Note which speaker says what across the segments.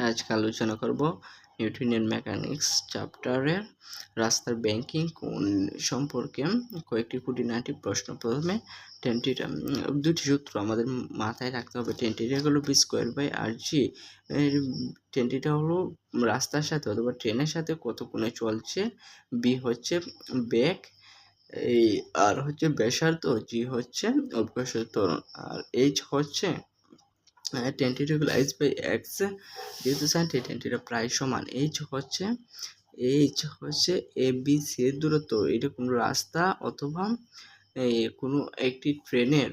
Speaker 1: আজকে আলোচনা করব নিউটনিয়ান মেকানিক্স চ্যাপ্টারের রাস্তার ব্যাংকিং কোণ সম্পর্কে কয়েকটি খুঁটিনাটি প্রশ্ন। প্রথমে টেনটিটা দুটি সূত্র আমাদের মাথায় রাখতে হবে। টেনটিটা হলো B square by R G. Tan theta হলো রাস্তার সাথে অথবা ট্রেনের সাথে কত কোণে চলছে, বি হচ্ছে বেগ, এই আর হচ্ছে ব্যাসার্ধ, জি হচ্ছে অভ্যস্ত ত্বরণ, আর এইচ হচ্ছে টেনটিটিভ লাইজ বাই এক্স। যেহেতু সাইন টেনটিটা প্রায় সমান, এইচ হচ্ছে এ বি সি এর দূরত্ব। এটা কোনো রাস্তা অথবা কোনো একটি ট্রেনের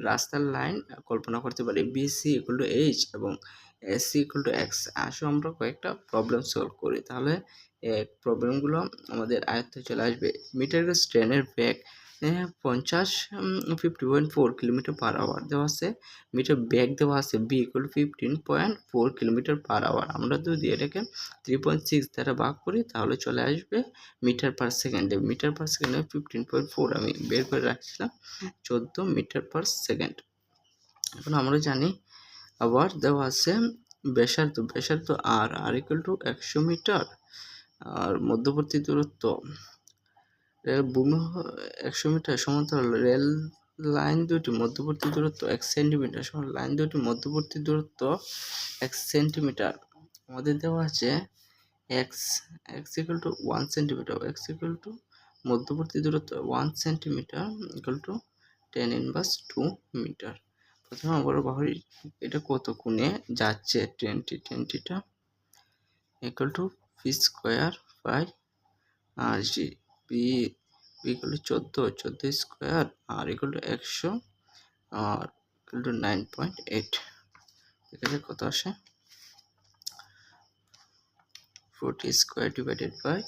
Speaker 1: রাস্তার লাইন কল্পনা করতে পারি। B C equal to H এবং S C equal to X. আসো আমরা কয়েকটা প্রবলেম সলভ করি, তাহলে প্রবলেমগুলো আমাদের আয়ত্তে চলে আসবে। মিটার গেজ ট্রেনের বেগ 50 কিলোমিটার পার আওয়ার দেওয়া আছে। মিটার বেগ দেওয়া আছে B equal 15.4 kilometre per hour. আমরা যদি এটাকে 3.6 দ্বারা ভাগ করি তাহলে চলে আসবে মিটার পার সেকেন্ডে। মিটার পার সেকেন্ডে 15.4 আমি বের করে রাখছিলাম, 14 মিটার পার সেকেন্ড। এখন আমরা জানি আবার দেওয়া আছে ব্যাসার্ধ আর ইকুয়াল টু 100 মিটার, আর মধ্যবর্তী দূরত্ব ভূমি 100 মিটার সমান্তরাল রেল লাইন দুটি মধ্যবর্তী দূরত্ব 1 সেন্টিমিটার সমান লাইন দুটি মধ্যবর্তী দূরত্ব 1 সেন্টিমিটার। আমাদের দেওয়া আছে x equal to 1 centimetre, x equal to মধ্যবর্তী দূরত্ব 1 centimetre equal to 10 inverse 2 metre. প্রথমে আমরা ভাবি এটা কত কোণে যাচ্ছে। Tan theta equal to P square by R G. P equal to 14 square R equal to 100 R equal to 9.8। ঠিক আছে, কত আসে 40 square divided by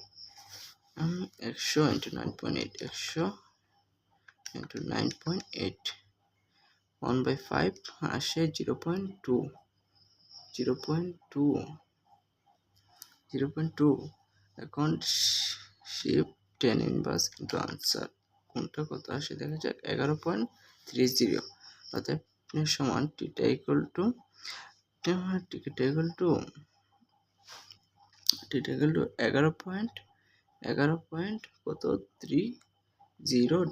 Speaker 1: 100 into 9.8, 100 into 9.8, 1/5 আসে 0.2। এখন শিফট 10 ইনভার্স ইন্টু আনসার, কোনটা কত আসে দেখা যাক 11.30। অর্থাৎ সমান টিটা ইকুয়াল টু 11.30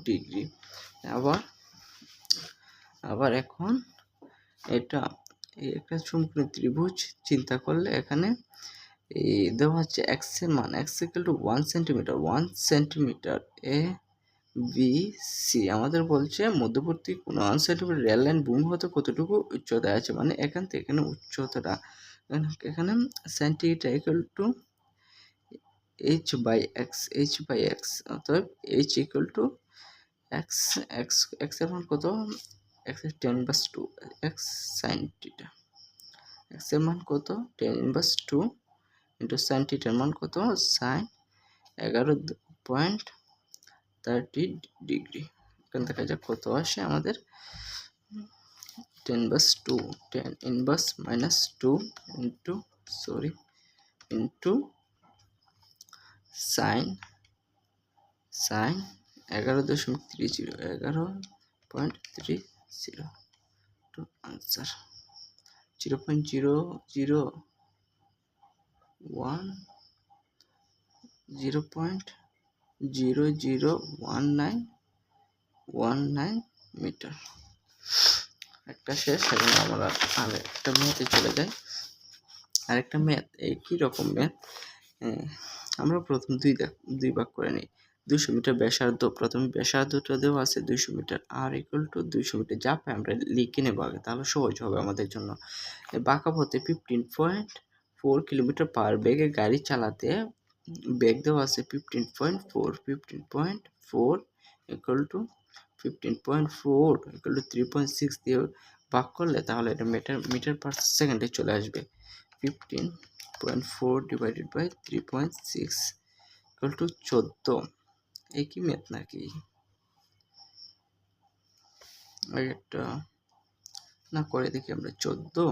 Speaker 1: ডিগ্রি। আবার এখন এটা একটা সমকোণী ত্রিভুজ চিন্তা করলে এখানে এই দেওয়া হচ্ছে এক্স এর মান, x equal to 1 centimetre A B C. আমাদের বলছে মধ্যবর্তী কোণ 1 সেন্টিমিটার রেল লাইন ভূমি হতে কতটুকু উচ্চতায় আছে, মানে এখান থেকে এখানে উচ্চতাটা এখানে centimetre equal to H by x. অর্থাৎ এইচ ইকুয়াল টু এক্স এর মান কত, x 10/2 x sine theta. X এর মান কত 10/2 ইন্টু সাইন টিটার মান কত সাইন 11.30 ডিগ্রি। এখান দেখা যাক কত আসে আমাদের 10/2, 10 inverse minus 2 into sine 11.30 to answer 0.0019 metre. একটা শেষ। এখন আমরা আরেকটা ম্যাথে চলে যাই। আরেকটা ম্যাথ একই রকম ম্যাথ, আমরা প্রথম দুই ভাগ করে নিই। 200 মিটার ব্যাসার্ধ, প্রথমে ব্যাসার্ধটা দেওয়া আছে 200 metre, R equal to 200 metre. যা পাই আমরা লিখে নেব আগে, তাহলে সহজ হবে আমাদের জন্য। বাঁকা পথে 15.4 কিলোমিটার পার বেগে গাড়ি চালাতে বেগ দেওয়া আছে 15.4 ইকুয়াল টু 3.6 দিয়ে ভাগ করলে তাহলে এটা মিটার পার সেকেন্ডে চলে আসবে। 15.4 ডিভাইডেড বাই 3.6 ইকুয়াল টু 14। একই ম্যাথ নাকি? একটা না করে দেখি আমরা। 14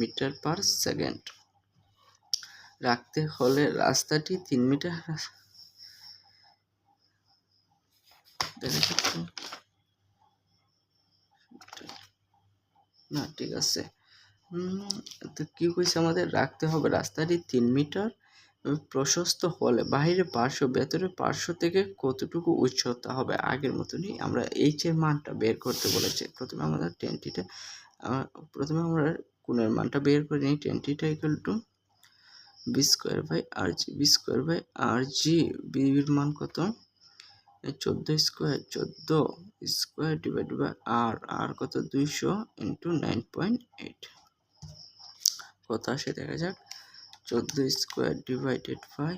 Speaker 1: মিটার পার সেকেন্ড রাখতে হলে রাস্তাটি 3 মিটার না, ঠিক আছে তো কি কইছে আমাদের রাখতে হবে রাস্তাটি 3 মিটার প্রশস্ত হলে বাহিরে পার্শ্ব ভেতরে পার্শ্ব থেকে কতটুকু উচ্চতা হবে আগের মতনই আমরা এইচ এর মানটা বের করতে বলেছে। প্রথমে আমরা কোণের মানটা বের করে নিই। tan θ = V square by R G. V square by R G, বির মান কত? 14 স্কোয়ার ডিভাইড বাই আর কত? 200 ইন্টু 9.8 কত আসে দেখা যাক। 14 square divided by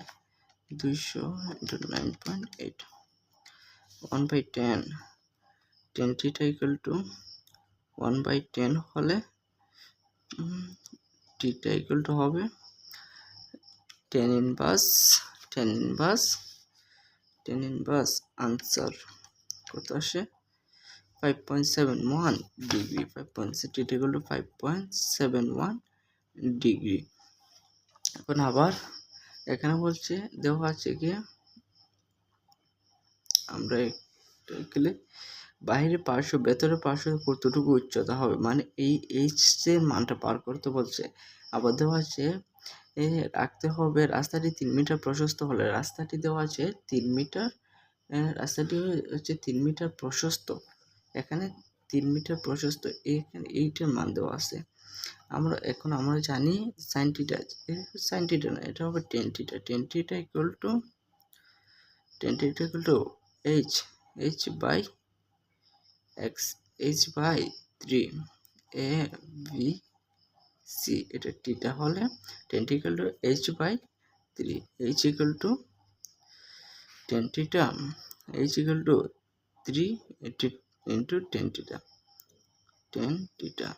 Speaker 1: 200 into 9.8 1/10। tan θ = 1/10 হলে θ হবে tan ইনভার্স আনসার কত আসে? 5.71 ডিগ্রি। 5.71 ডিগ্রি। এখন আবার এখানে বলছে দেওয়া আছে কি আমরা বাইরে পার্শ্ব ভেতরে পার্শ্ব কতটুকু উচ্চতা হবে, মানে এই এইচ এর মানটা পার করতে বলছে। আবার দেওয়া আছে রাখতে হবে রাস্তাটি 3 মিটার প্রশস্ত হলে। রাস্তাটি দেওয়া আছে 3 মিটার, রাস্তাটি হচ্ছে 3 মিটার প্রশস্ত। এখানে 3 মিটার প্রশস্ত, এখানে এইটার মান দেওয়া আছে। আমরা জানি সাইন থিটা, না, এটা হবে tan theta. Tan theta equal to H by X, H by 3 A B C. এটা থিটা হলে tan theta equal to H by 3। H equal to tan theta, H equal to 3 into tan theta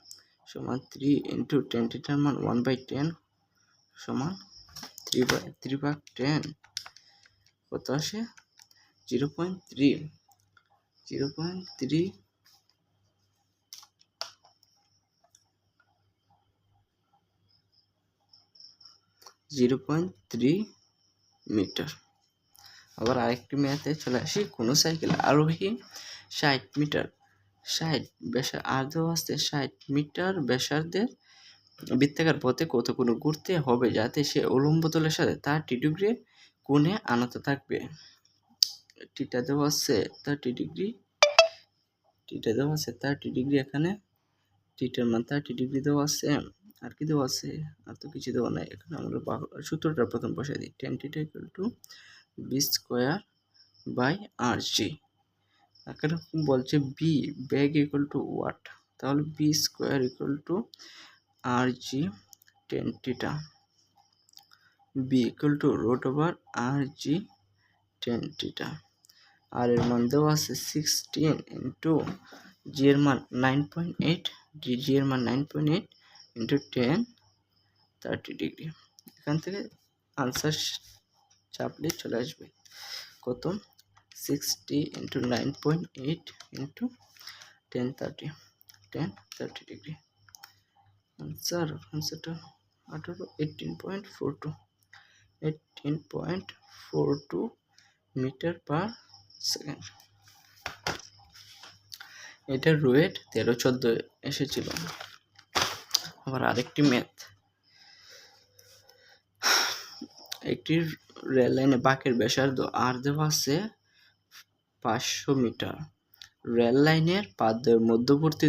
Speaker 1: সমান 3 into ten থিটার মান 1/10 সমান 3/10 কত আসে? 0.3 metre. আবার আরেকটি ম্যাথে চলে আসি। কোনো সাইকেল আরোহী 60 মিটার আর দেওয়া আছে 60 মিটার ব্যাসার্ধের বৃত্তাকার পথে কতক্ষণ ঘুরতে হবে যাতে সে উল্লম্ব তলের সাথে 30 ডিগ্রি কোণে আনত থাকবে। থিটা দেওয়া আছে 30 ডিগ্রি, এখানে থিটার মান 30 ডিগ্রি দেওয়া আছে। আর কি দেওয়া আছে? আর তো কিছু দেওয়া নাই। এখানে আমরা সূত্রটা প্রথম বসাই দিই। tan θ = V square by R G. এখানে বলছে বি বেগ ইকুয়াল টু ওয়াট, তাহলে V square equal to R G tan θ। V equal to √R G tan θ। R এর মান দেওয়া আছে 16 ইন্টু জি এর মান 9.8, জি এর মান 9.8 ইন্টু 10 30 ডিগ্রি। এখান থেকে আনসার চাপলে চলে আসবে কত? 60 ইন্টু 9.8 ইন্টু 10 30 ডিগ্রি। আনসারটা 18.42 মিটার পার সেকেন্ড। এটার রুয়েট 13-14 এসেছিল। আবার আরেকটি ম্যাথ, একটি রেল লাইনে বাঁকের ব্যাসার্ধ আর দেওয়া আছে 500 মিটার। রেল লাইনের পাতদ্বয়ের মধ্যবর্তী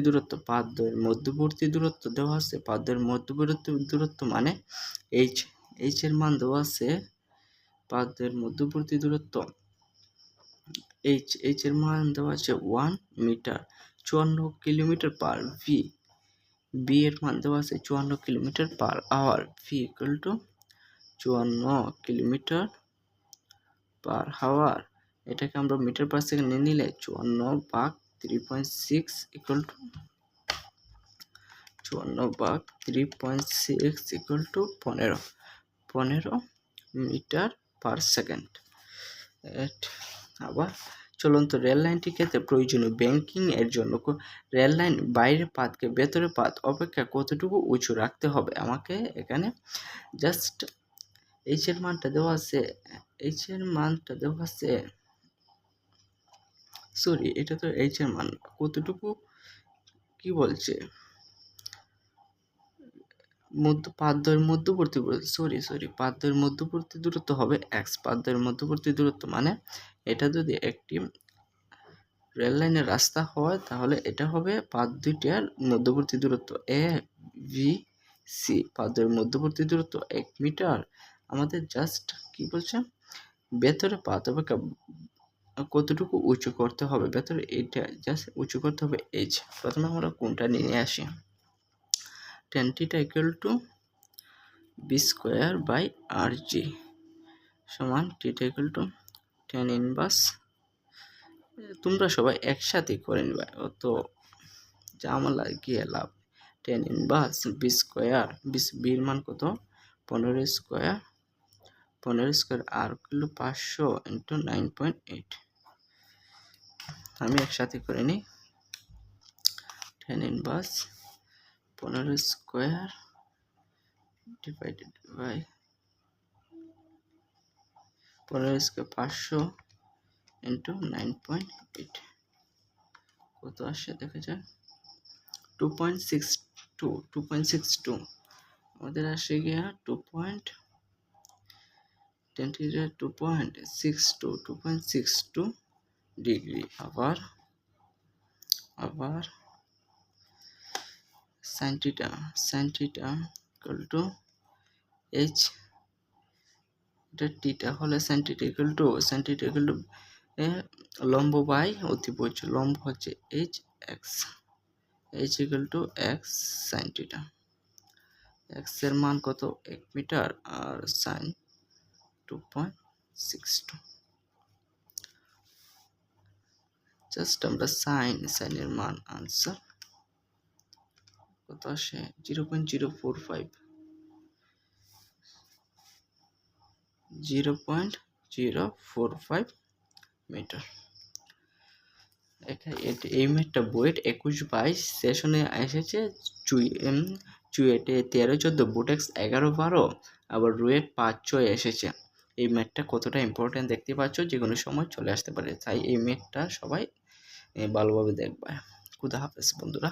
Speaker 1: দূরত্ব দেওয়া আছে। পাতদ্বয়ের মধ্যবর্তী দূরত্ব মানে এইচ এর মান দেওয়া আছে। পাতদ্বয়ের মধ্যবর্তী দূরত্ব এইচ এর মান দেওয়া আছে 1 metre, 54 kilometre per V. B এর মান দেওয়া আছে 54 kilometre per hour. V equal to 54 kilometre per hour. এটাকে আমরা মিটার পার সেকেন্ড নিলে 54 ভাগ 3.6 equal to 15 metre per second. আবার চলন্ত রেল লাইনটি ক্ষেত্রে প্রয়োজনীয় ব্যাংকিং এর জন্য রেল লাইন বাইরের পাতকে ভেতরের পাত অপেক্ষা কতটুকু উঁচু রাখতে হবে। আমাকে এখানে জাস্ট এইচ এর মানটা দেওয়া আছে, সরি এটা তো এইচ এর মান কতটুকু কি বলছে, পাদ্যের মধ্যবর্তী পাদ্যের মধ্যবর্তী দূরত্ব হবে x। পাদ্যের মধ্যবর্তী দূরত্ব মানে এটা যদি একটি রেল লাইনের রাস্তা হয় তাহলে এটা হবে পাদ দুইটার মধ্যবর্তী দূরত্ব এ বি সি। পাদের মধ্যবর্তী দূরত্ব 1 মিটার। আমাদের জাস্ট কি বলছে, ভেতরে পাদ হবে কতটুকু উঁচু করতে হবে, ভেতরে এটা জাস্ট উঁচু করতে হবে h। প্রথমে আমরা কোনটা নিয়ে আসি, tan θ = b square by rg সমান θ = tan ইনভার্স, তোমরা সবাই একসাথে করে নিবা, তো জামালা গিয়ে লাভ। tan inverse b square, b এর মান কত 15 স্কয়ার, 15 স্কয়ার আর হলো 500 × 9.8। আমি একসাথে করে নিই, tan inverse 15 square divided by 15 square 500 × 9.8 কত আসে দেখা যায় 2.62 আমাদের আসে গিয়া 2.62 ডিগ্রি। আবার sin θ = h, এটা θ হলে sin θ লম্ব বাই অতিভুজ, লম্ব হচ্ছে h x sin θ। x এর মান কত 1 মিটার আর sin 2.62। জাস্ট আমরা sin এর মান আনসার কত আসে 0.045 মিটার। এই ম্যাথটা বইয়ের 21-22 সেশনে এসেছে, চুয়েটে 13-14, বুটেক্স 11-12, আবার রুয়েট 5-6 এসেছে। এই ম্যাথটা কতটা ইম্পর্টেন্ট দেখতে পাচ্ছ, যে কোনো সময় চলে আসতে পারে, তাই এই ম্যাথটা সবাই ভালোভাবে দেখবা। খুদা হাফেজ বন্ধুরা।